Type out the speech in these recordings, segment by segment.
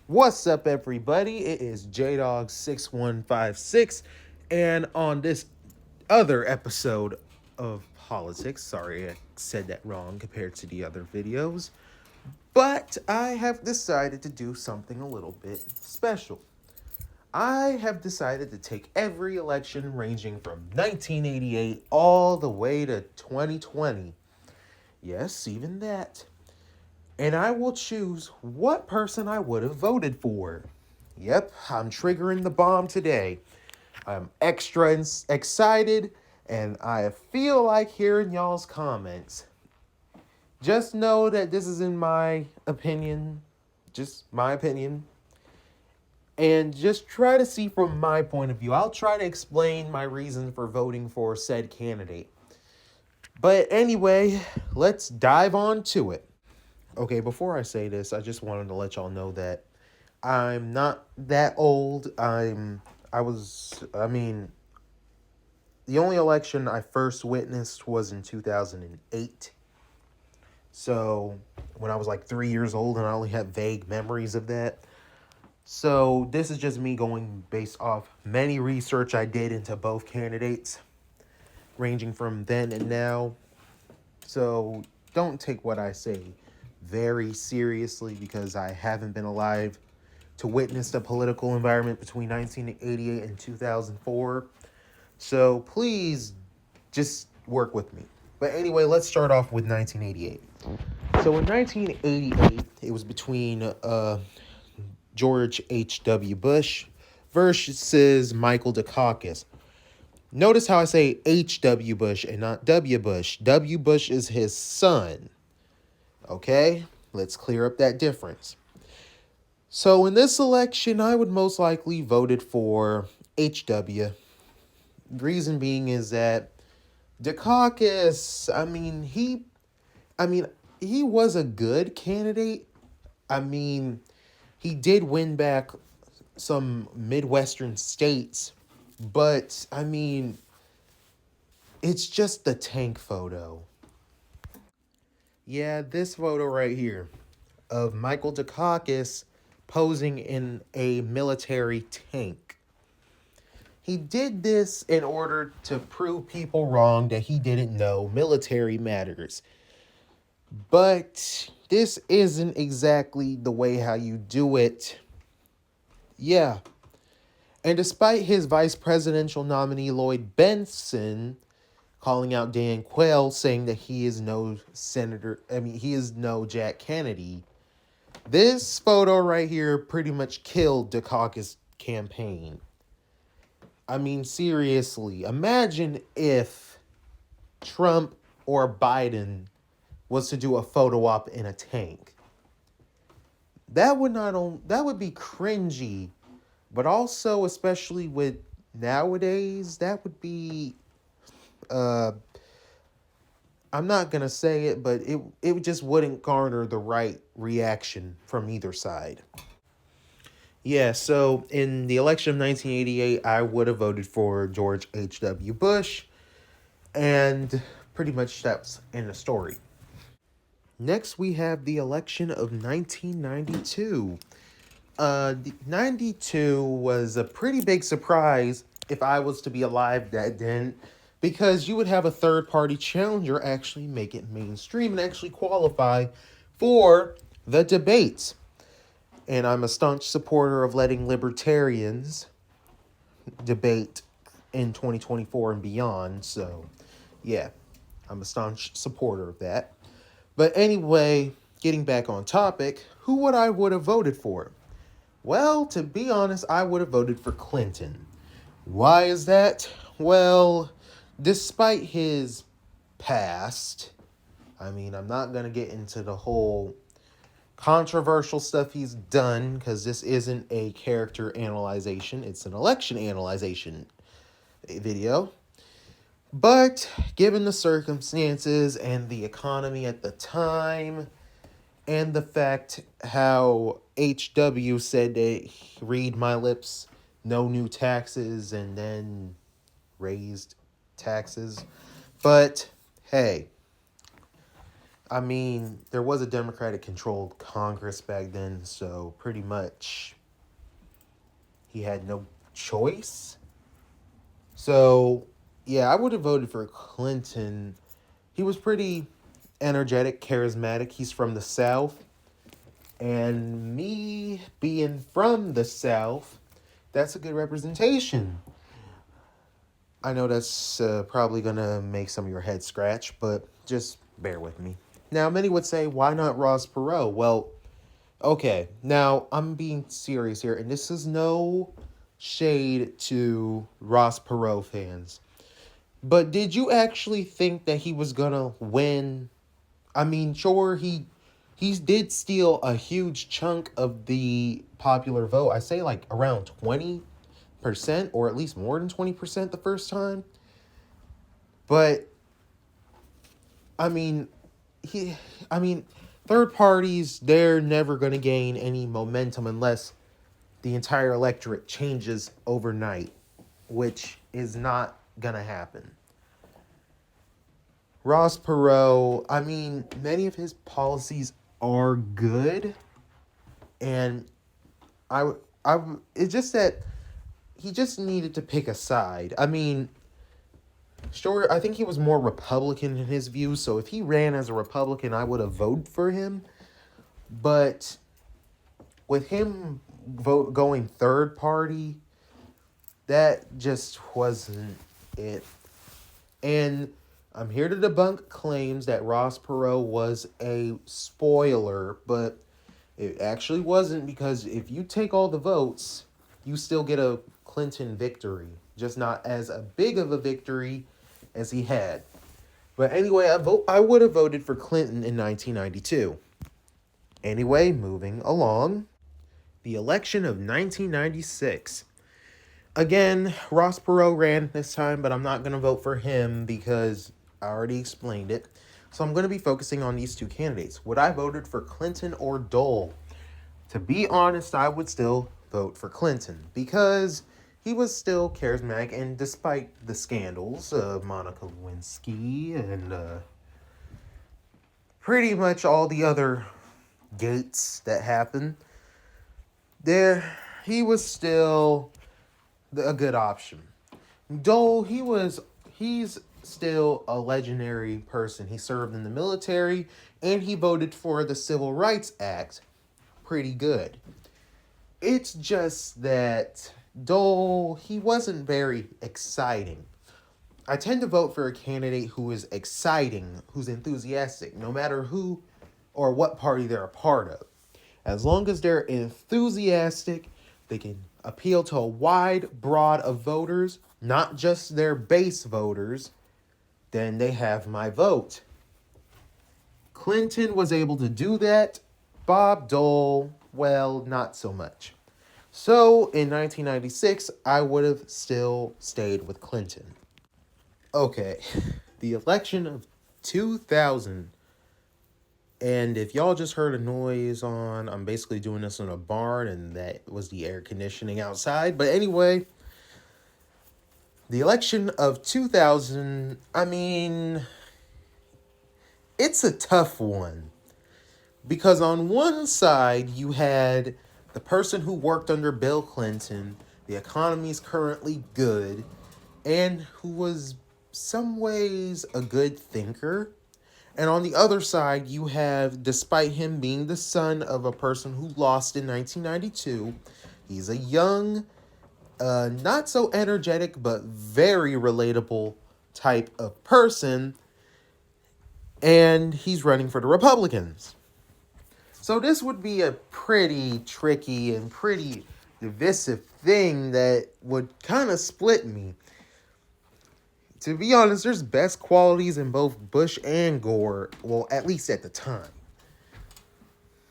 What's up, everybody? It is JDog6156, and on this other episode of Politics, sorry I said that wrong compared to the other videos, but I have decided to do something a little bit special. I have decided to take every election ranging from 1988 all the way to 2020. Yes, even that, and I will choose what person I would have voted for. Yep, I'm triggering the bomb today. I'm extra excited, and I feel like hearing y'all's comments. Just know that this is in my opinion, just my opinion, and just try to see from my point of view. I'll try to explain my reason for voting for said candidate. But anyway, let's dive on to it. Okay, before I say this, I just wanted to let y'all know that I'm not that old. The only election I first witnessed was in 2008. So, when I was like 3 years old, and I only have vague memories of that. So, this is just me going based off many research I did into both candidates, ranging from then and now. So, don't take what I say very seriously because I haven't been alive to witness the political environment between 1988 and 2004. So please just work with me. But anyway, let's start off with 1988. So in 1988, it was between George H.W. Bush versus Michael Dukakis. Notice how I say H.W. Bush and not W. Bush. W. Bush is his son. Okay? Let's clear up that difference. So in this election, I would most likely voted for H.W. Reason being is that Dukakis, he was a good candidate. I mean, he did win back some Midwestern states, but it's just the tank photo. Yeah, this photo right here of Michael Dukakis posing in a military tank. He did this in order to prove people wrong that he didn't know military matters. But this isn't exactly the way how you do it. Yeah. And despite his vice presidential nominee Lloyd Benson calling out Dan Quayle saying that he is no he is no Jack Kennedy, this photo right here pretty much killed Dukakis' campaign. Seriously, imagine if Trump or Biden was to do a photo op in a tank. That would be cringy, but also especially with nowadays, that would be I'm not gonna say it, but it just wouldn't garner the right reaction from either side. Yeah, so in the election of 1988, I would have voted for George H.W. Bush, and pretty much that's in the story. Next, we have the election of 1992. 92 was a pretty big surprise if I was to be alive that then, because you would have a third party challenger actually make it mainstream and actually qualify for the debates. And I'm a staunch supporter of letting libertarians debate in 2024 and beyond. So, yeah, I'm a staunch supporter of that. But anyway, getting back on topic, who would have voted for? Well, to be honest, I would have voted for Clinton. Why is that? Well, despite his past, I'm not going to get into the whole controversial stuff he's done because this isn't a character analyzation, it's an election analyzation video. But given the circumstances and the economy at the time, and the fact how HW said that read my lips, no new taxes, and then raised taxes. But hey, I mean, there was a Democratic controlled Congress back then, so pretty much he had no choice. So, yeah, I would have voted for Clinton. He was pretty energetic, charismatic. He's from the South. And me being from the South, that's a good representation. I know that's probably going to make some of your head scratch, but just bear with me. Now, many would say, why not Ross Perot? Well, okay, now I'm being serious here, and this is no shade to Ross Perot fans. But did you actually think that he was gonna win? I mean, sure, he did steal a huge chunk of the popular vote. I say like around 20%, or at least more than 20% the first time. But I mean, he I mean, third parties, they're never gonna gain any momentum unless the entire electorate changes overnight, which is not gonna happen. Ross Perot, I mean, many of his policies are good, and I, it's just that he just needed to pick a side. I mean, sure, I think he was more Republican in his views, so if he ran as a Republican, I would have voted for him. But with him going third party, that just wasn't it. And I'm here to debunk claims that Ross Perot was a spoiler, but it actually wasn't, because if you take all the votes, you still get a Clinton victory, just not as a big of a victory as he had. But anyway, I would have voted for Clinton in 1992. Anyway, moving along. The election of 1996. Again, Ross Perot ran this time, but I'm not going to vote for him because I already explained it. So I'm going to be focusing on these two candidates. Would I voted for Clinton or Dole? To be honest, I would still vote for Clinton because he was still charismatic, and despite the scandals of Monica Lewinsky and pretty much all the other gates that happened, there he was still a good option. Dole, he's still a legendary person. He served in the military and he voted for the Civil Rights Act. Pretty good. It's just that Dole, he wasn't very exciting. I tend to vote for a candidate who is exciting, who's enthusiastic, no matter who or what party they're a part of. As long as they're enthusiastic, they can appeal to a wide broad of voters, not just their base voters, then they have my vote. Clinton was able to do that. Bob Dole, well, not so much. So in 1996, I would have still stayed with Clinton. Okay, the election of 2000. And if y'all just heard a noise on, I'm basically doing this in a barn, and that was the air conditioning outside. But anyway, the election of 2000, I mean, it's a tough one. Because on one side, you had the person who worked under Bill Clinton, the economy is currently good, and who was some ways a good thinker. And on the other side, you have, despite him being the son of a person who lost in 1992, he's a young, not so energetic, but very relatable type of person. And he's running for the Republicans. So this would be a pretty tricky and pretty divisive thing that would kind of split me. To be honest, there's best qualities in both Bush and Gore. Well, at least at the time.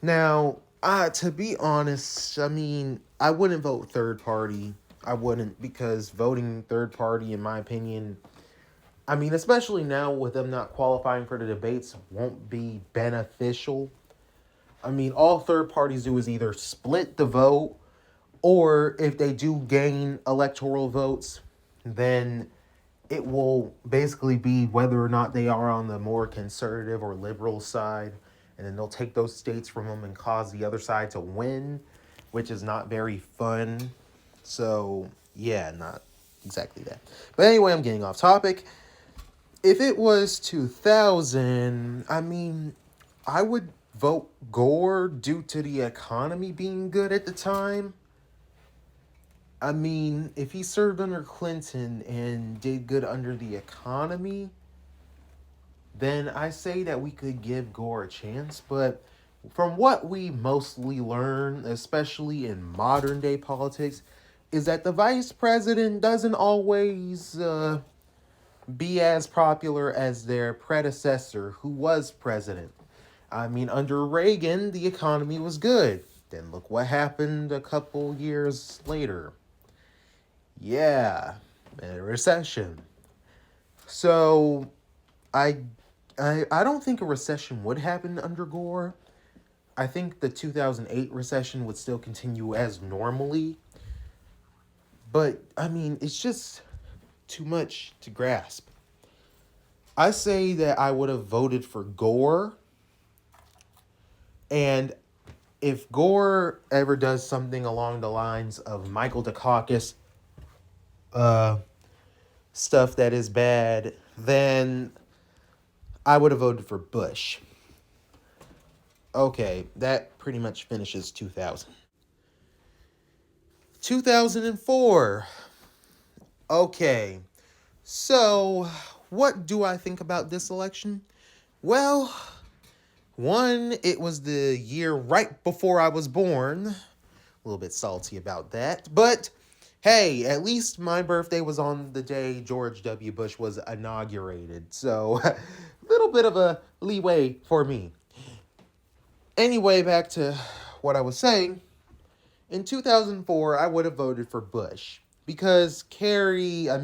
Now, to be honest, I mean, I wouldn't vote third party. I wouldn't, because voting third party, in my opinion, I mean, especially now with them not qualifying for the debates, won't be beneficial. I mean, all third parties do is either split the vote, or if they do gain electoral votes, then it will basically be whether or not they are on the more conservative or liberal side, and then they'll take those states from them and cause the other side to win, which is not very fun. So, yeah, not exactly that. But anyway, I'm getting off topic. If it was 2000, I mean, I would vote Gore due to the economy being good at the time. I mean, if he served under Clinton and did good under the economy, then I say that we could give Gore a chance. But from what we mostly learn, especially in modern day politics, is that the vice president doesn't always be as popular as their predecessor who was president. I mean, under Reagan, the economy was good. Then look what happened a couple years later. Yeah, a recession. So I I don't think a recession would happen under Gore. I think the 2008 recession would still continue as normally. But I mean, it's just too much to grasp. I say that I would have voted for Gore, and if Gore ever does something along the lines of Michael Dukakis uh stuff that is bad, then I would have voted for Bush. Okay, that pretty much finishes 2000. 2004. Okay, so what do I think about this election? Well, one, it was the year right before I was born. A little bit salty about that. But hey, at least my birthday was on the day George W. Bush was inaugurated. So a little bit of a leeway for me. Anyway, back to what I was saying. In 2004, I would have voted for Bush. Because Kerry, I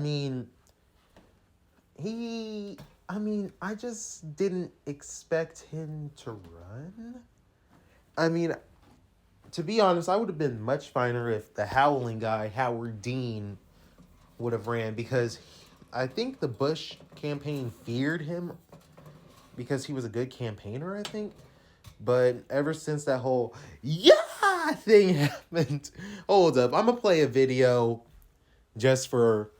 just didn't expect him to run. I mean, to be honest, I would have been much finer if the Howling guy, Howard Dean, would have ran because I think the Bush campaign feared him because he was a good campaigner, I think. But ever since that whole yeah thing happened, hold up, I'm gonna play a video just for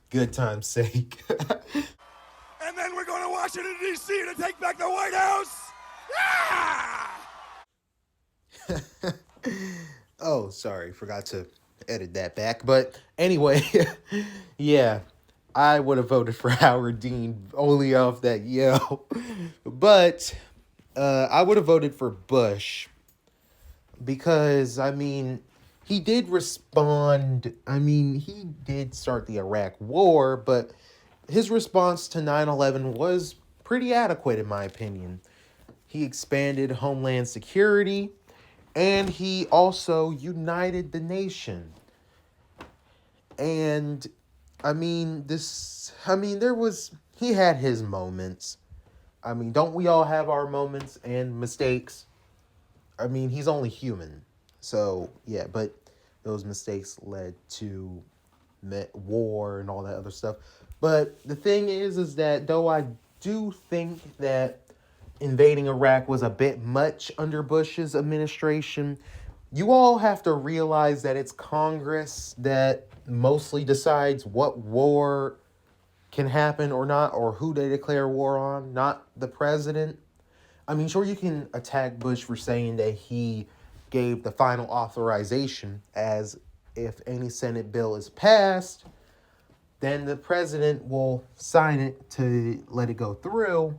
good time's sake. And then we're going to Washington, D.C. to take back the White House. Oh, sorry, forgot to edit that back. But anyway, yeah, I would have voted for Howard Dean only off that yell. But I would have voted for Bush because, he did respond. He did start the Iraq War, but his response to 9/11 was pretty adequate, in my opinion. He expanded Homeland Security, and he also united the nation. And he had his moments. Don't we all have our moments and mistakes? He's only human. So, yeah, but those mistakes led to war and all that other stuff. But the thing is that though I do think that invading Iraq was a bit much under Bush's administration, you all have to realize that it's Congress that mostly decides what war can happen or not, or who they declare war on, not the president. Sure, you can attack Bush for saying that he gave the final authorization, as if any Senate bill is passed, then the president will sign it to let it go through.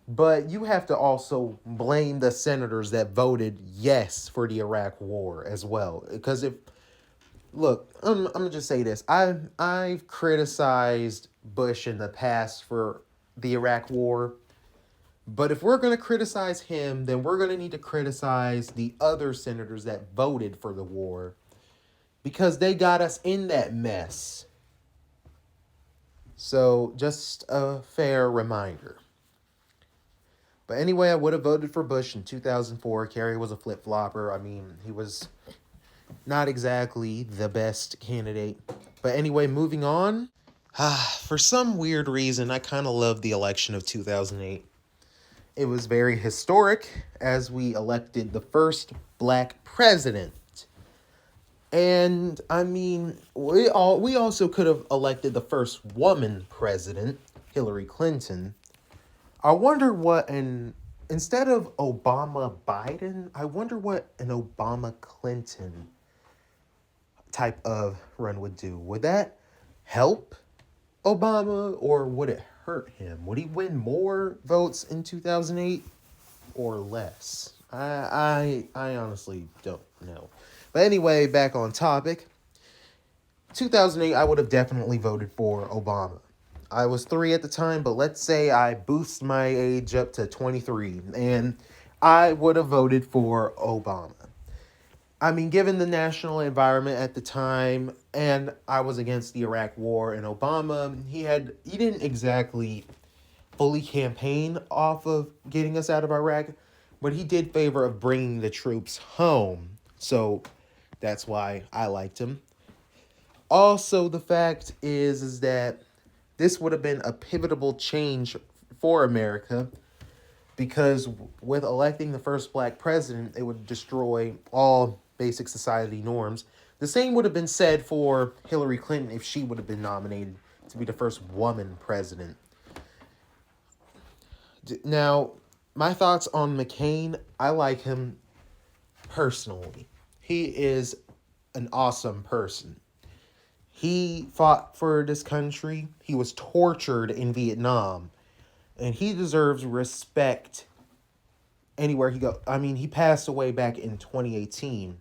But you have to also blame the senators that voted yes for the Iraq War as well. Because I'm gonna just say this: I've criticized Bush in the past for the Iraq War, but if we're gonna criticize him, then we're gonna need to criticize the other senators that voted for the war because they got us in that mess. So just a fair reminder. But anyway, I would have voted for Bush in 2004. Kerry was a flip-flopper. He was not exactly the best candidate. But anyway, moving on. For some weird reason, I kind of love the election of 2008. It was very historic as we elected the first black president. And I mean, we also could have elected the first woman president, Hillary Clinton. I wonder what an instead of Obama Biden, I wonder what an Obama Clinton type of run would do. Would that help Obama or would it hurt him? Would he win more votes in 2008 or less? I honestly don't know. But anyway, back on topic. 2008, I would have definitely voted for Obama. I was 3 at the time, but let's say I boost my age up to 23, and I would have voted for Obama. I mean, given the national environment at the time, and I was against the Iraq War, and Obama, he didn't exactly fully campaign off of getting us out of Iraq, but he did favor of bringing the troops home. So that's why I liked him. Also, the fact is that this would have been a pivotal change for America because with electing the first black president, it would destroy all basic society norms. The same would have been said for Hillary Clinton if she would have been nominated to be the first woman president. Now, my thoughts on McCain, I like him personally. He is an awesome person. He fought for this country. He was tortured in Vietnam. And he deserves respect anywhere he goes. I mean, he passed away back in 2018.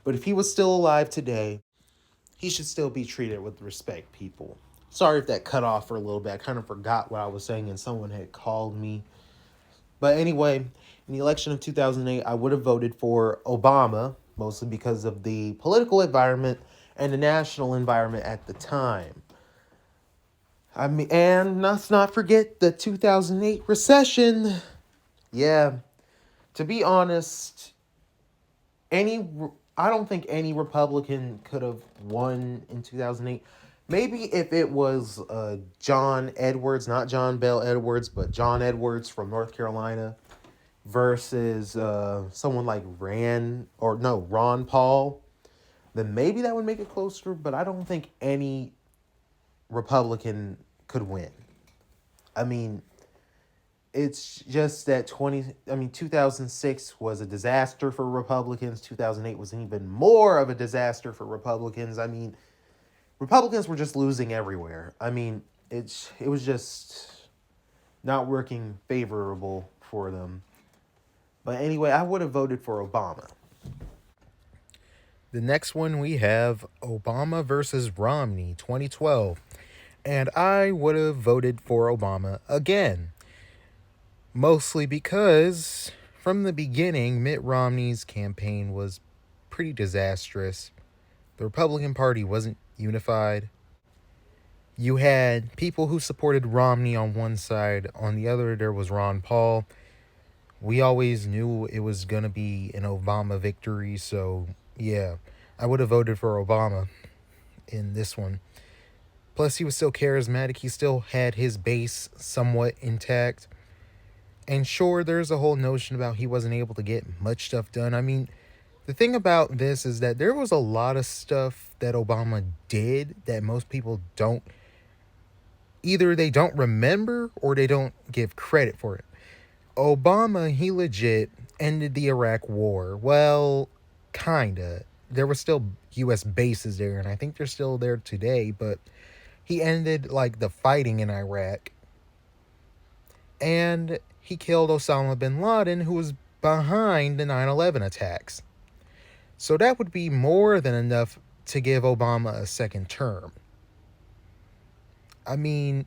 But if he was still alive today, he should still be treated with respect, people. Sorry if that cut off for a little bit. I kind of forgot what I was saying and someone had called me. But anyway, in the election of 2008, I would have voted for Obama, mostly because of the political environment and the national environment at the time. I mean, and let's not forget the 2008 recession. Yeah, to be honest, I don't think any Republican could have won in 2008. Maybe if it was John Edwards, not John Bell Edwards, but John Edwards from North Carolina versus someone like Ron Paul, then maybe that would make it closer, but I don't think any Republican could win. I mean, it's just that 2006 was a disaster for Republicans. 2008 was even more of a disaster for Republicans. I mean, Republicans were just losing everywhere. I mean, it was just not working favorable for them. But anyway, I would have voted for Obama. The next one we have Obama versus Romney, 2012. And I would have voted for Obama again. Mostly because from the beginning, Mitt Romney's campaign was pretty disastrous. The Republican Party wasn't unified. You had people who supported Romney on one side. On the other, there was Ron Paul. We always knew it was going to be an Obama victory. So, yeah, I would have voted for Obama in this one. Plus, he was still charismatic. He still had his base somewhat intact. And sure, there's a whole notion about he wasn't able to get much stuff done. I mean, the thing about this is that there was a lot of stuff that Obama did that most people either they don't remember or they don't give credit for it. Obama, he legit ended the Iraq War. Well, kinda. There were still U.S. bases there, and I think they're still there today, but he ended, the fighting in Iraq. And he killed Osama bin Laden, who was behind the 9/11 attacks. So that would be more than enough to give Obama a second term. I mean,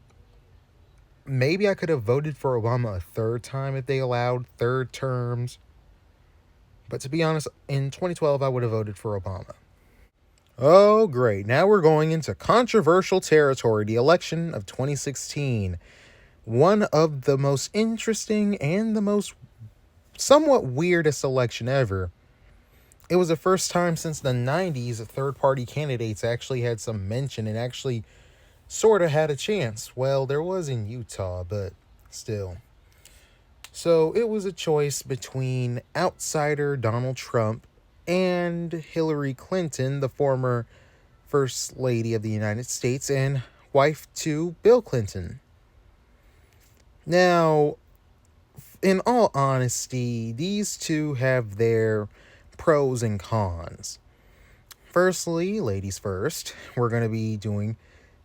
maybe I could have voted for Obama a third time if they allowed third terms. But to be honest, in 2012, I would have voted for Obama. Oh, great. Now we're going into controversial territory, the election of 2016. One of the most interesting and the most somewhat weirdest election ever. It was the first time since the 90s that third-party candidates actually had some mention and actually sort of had a chance. Well, there was in Utah, but still. So it was a choice between outsider Donald Trump and Hillary Clinton, the former First Lady of the United States and wife to Bill Clinton. Now, in all honesty, these two have their pros and cons. Firstly, ladies first, we're going to be doing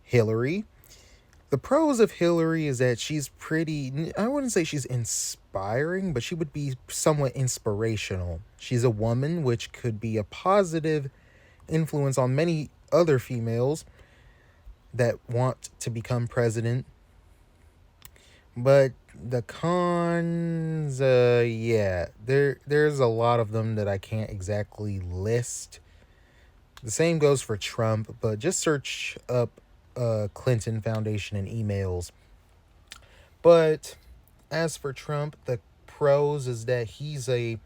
Hillary. The pros of Hillary is that she's pretty, I wouldn't say she's inspiring, but she would be somewhat inspirational. She's a woman, which could be a positive influence on many other females that want to become president. But the cons, yeah, there's a lot of them that I can't exactly list. The same goes for Trump, but just search up Clinton Foundation and emails. But as for Trump, the pros is that he's a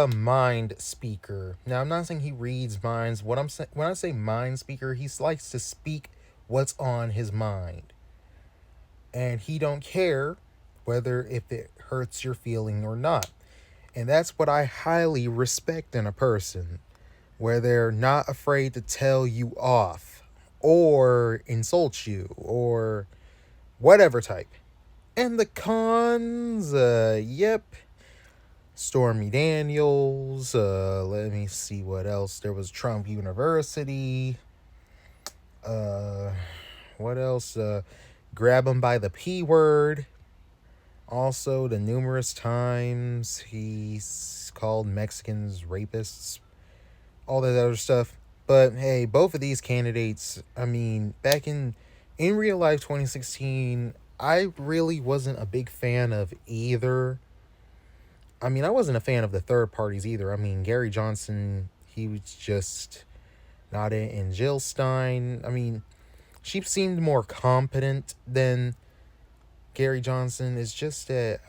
mind speaker. Now, I'm not saying he reads minds. When I say mind speaker, he likes to speak what's on his mind. And he don't care whether if it hurts your feeling or not. And that's what I highly respect in a person, where they're not afraid to tell you off or insult you or whatever type. And the cons, yep. Stormy Daniels, let me see what else. There was Trump University. What else? Grab him by the P word. Also, the numerous times he's called Mexicans rapists. All that other stuff. But hey, both of these candidates, I mean, back in real life 2016, I really wasn't a big fan of either. I mean, I wasn't a fan of the third parties either. I mean, Gary Johnson, he was just not it. And Jill Stein, I mean, she seemed more competent than Gary Johnson. It's just that,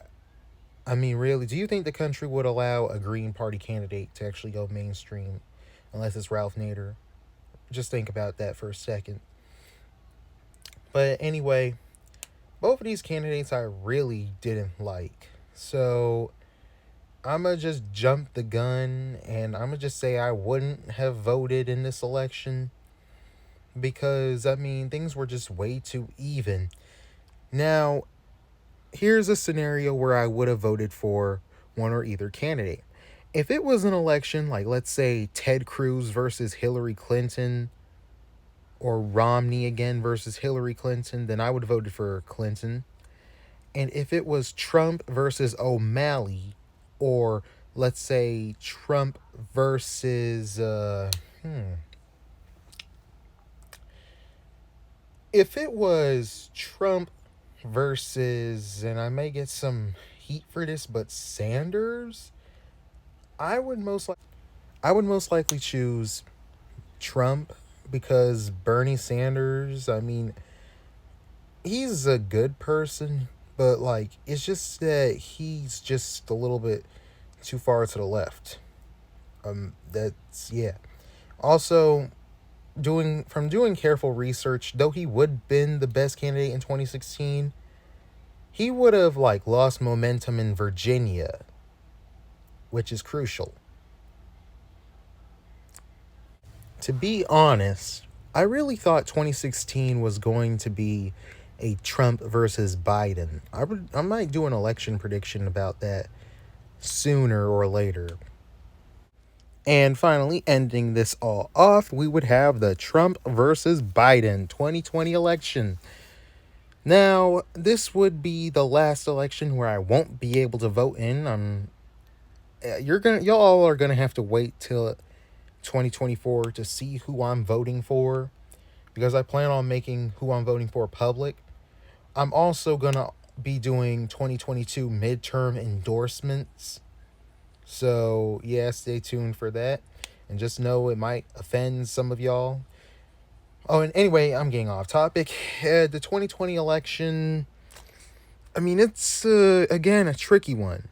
I mean, really, do you think the country would allow a Green Party candidate to actually go mainstream unless it's Ralph Nader? Just think about that for a second. But anyway, both of these candidates I really didn't like. So I'm going to just jump the gun and I'm going to just say I wouldn't have voted in this election because, I mean, things were just way too even. Now, here's a scenario where I would have voted for one or either candidate. If it was an election like, let's say, Ted Cruz versus Hillary Clinton or Romney again versus Hillary Clinton, then I would have voted for Clinton. And if it was Trump versus O'Malley, or let's say Trump versus if it was Trump versus, and I may get some heat for this, but Sanders, I would most likely choose Trump because Bernie Sanders, I mean, he's a good person, but like it's just that he's just a little bit too far to the left. That's yeah. Also, doing careful research, though he would have been the best candidate in 2016, he would have like lost momentum in Virginia, which is crucial. To be honest, I really thought 2016 was going to be a Trump versus Biden. I might do an election prediction about that sooner or later. And finally, ending this all off, we would have the Trump versus Biden 2020 election. Now, this would be the last election where I won't be able to vote in. Y'all are gonna have to wait till 2024 to see who I'm voting for, because I plan on making who I'm voting for public. I'm also gonna be doing 2022 midterm endorsements. So yeah, stay tuned for that. And just know it might offend some of y'all. Oh, and anyway, I'm getting off topic. The 2020 election, I mean, it's, again, a tricky one.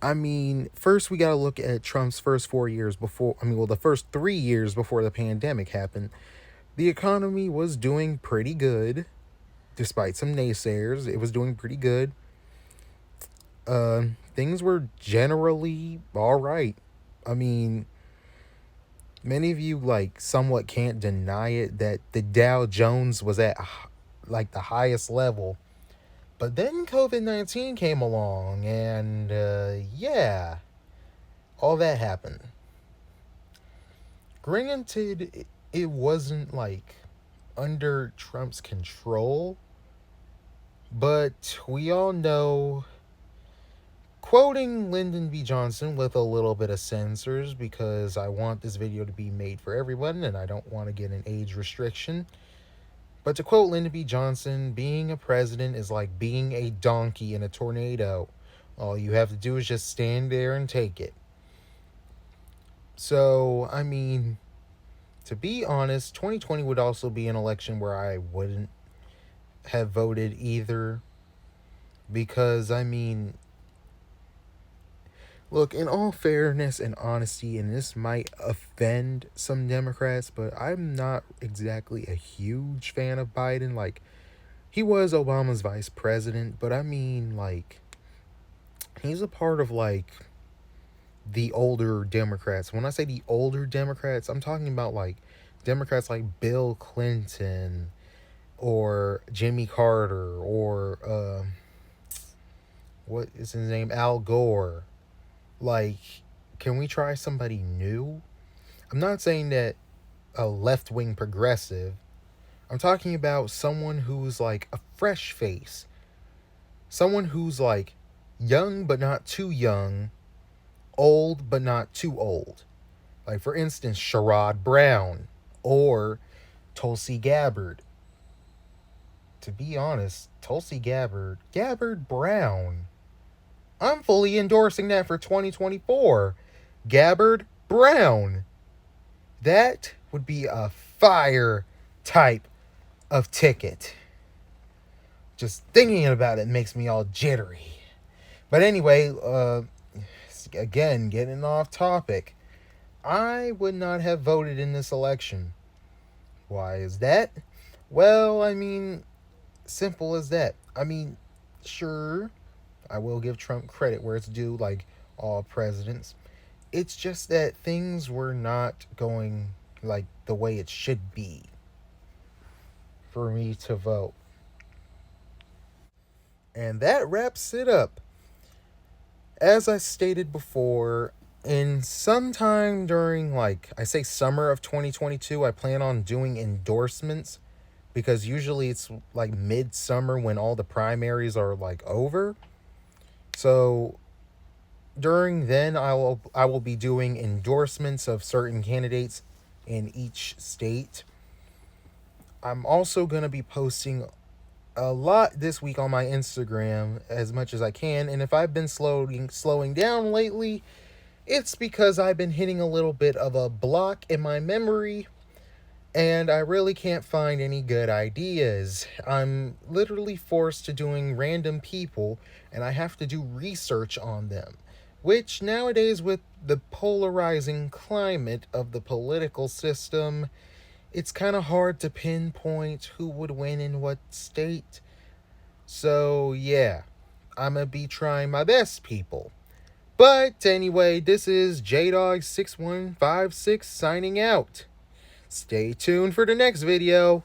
I mean, first we got to look at Trump's first 4 years before, the first 3 years before the pandemic happened. the economy was doing pretty good. Despite some naysayers, it was doing pretty good. Things were generally all right. I mean, many of you like somewhat can't deny it that the Dow Jones was at like the highest level. But then COVID-19 came along and yeah, all that happened. Granted, it wasn't like under Trump's control, but we all know, quoting Lyndon B. Johnson with a little bit of censors because I want this video to be made for everyone and I don't want to get an age restriction. But to quote Lyndon B. Johnson, being a president is like being a donkey in a tornado. All you have to do is just stand there and take it. So, I mean, to be honest, 2020 would also be an election where I wouldn't have voted either. Because, I mean, look, in all fairness and honesty, and this might offend some Democrats, but I'm not exactly a huge fan of Biden. Like, he was Obama's vice president, but I mean, like, he's a part of, like, the older Democrats. When I say the older Democrats, I'm talking about, like, Democrats like Bill Clinton or Jimmy Carter or, what is his name? Al Gore. Like, can we try somebody new? I'm not saying that a left-wing progressive. I'm talking about someone who's like a fresh face. Someone who's like young but not too young, old but not too old. Like, for instance, Sherrod Brown or Tulsi Gabbard. To be honest, Tulsi Gabbard Brown. I'm fully endorsing that for 2024. Gabbard Brown. That would be a fire type of ticket. Just thinking about it makes me all jittery. But anyway, again, getting off topic, I would not have voted in this election. Why is that? Well, I mean, simple as that. I mean, sure, I will give Trump credit where it's due, like all presidents. It's just that things were not going like the way it should be for me to vote. And that wraps it up. As I stated before, in sometime during, like, I say summer of 2022, I plan on doing endorsements because usually it's like midsummer when all the primaries are like over. So during then, I will be doing endorsements of certain candidates in each state. I'm also going to be posting a lot this week on my Instagram as much as I can, and if I've been slowing down lately, it's because I've been hitting a little bit of a block in my memory and I really can't find any good ideas. I'm literally forced to doing random people and I have to do research on them, which nowadays, with the polarizing climate of the political system, it's kind of hard to pinpoint who would win in what state. So yeah, I'm gonna be trying my best, people. But anyway, this is JDog6156 signing out. Stay tuned for the next video.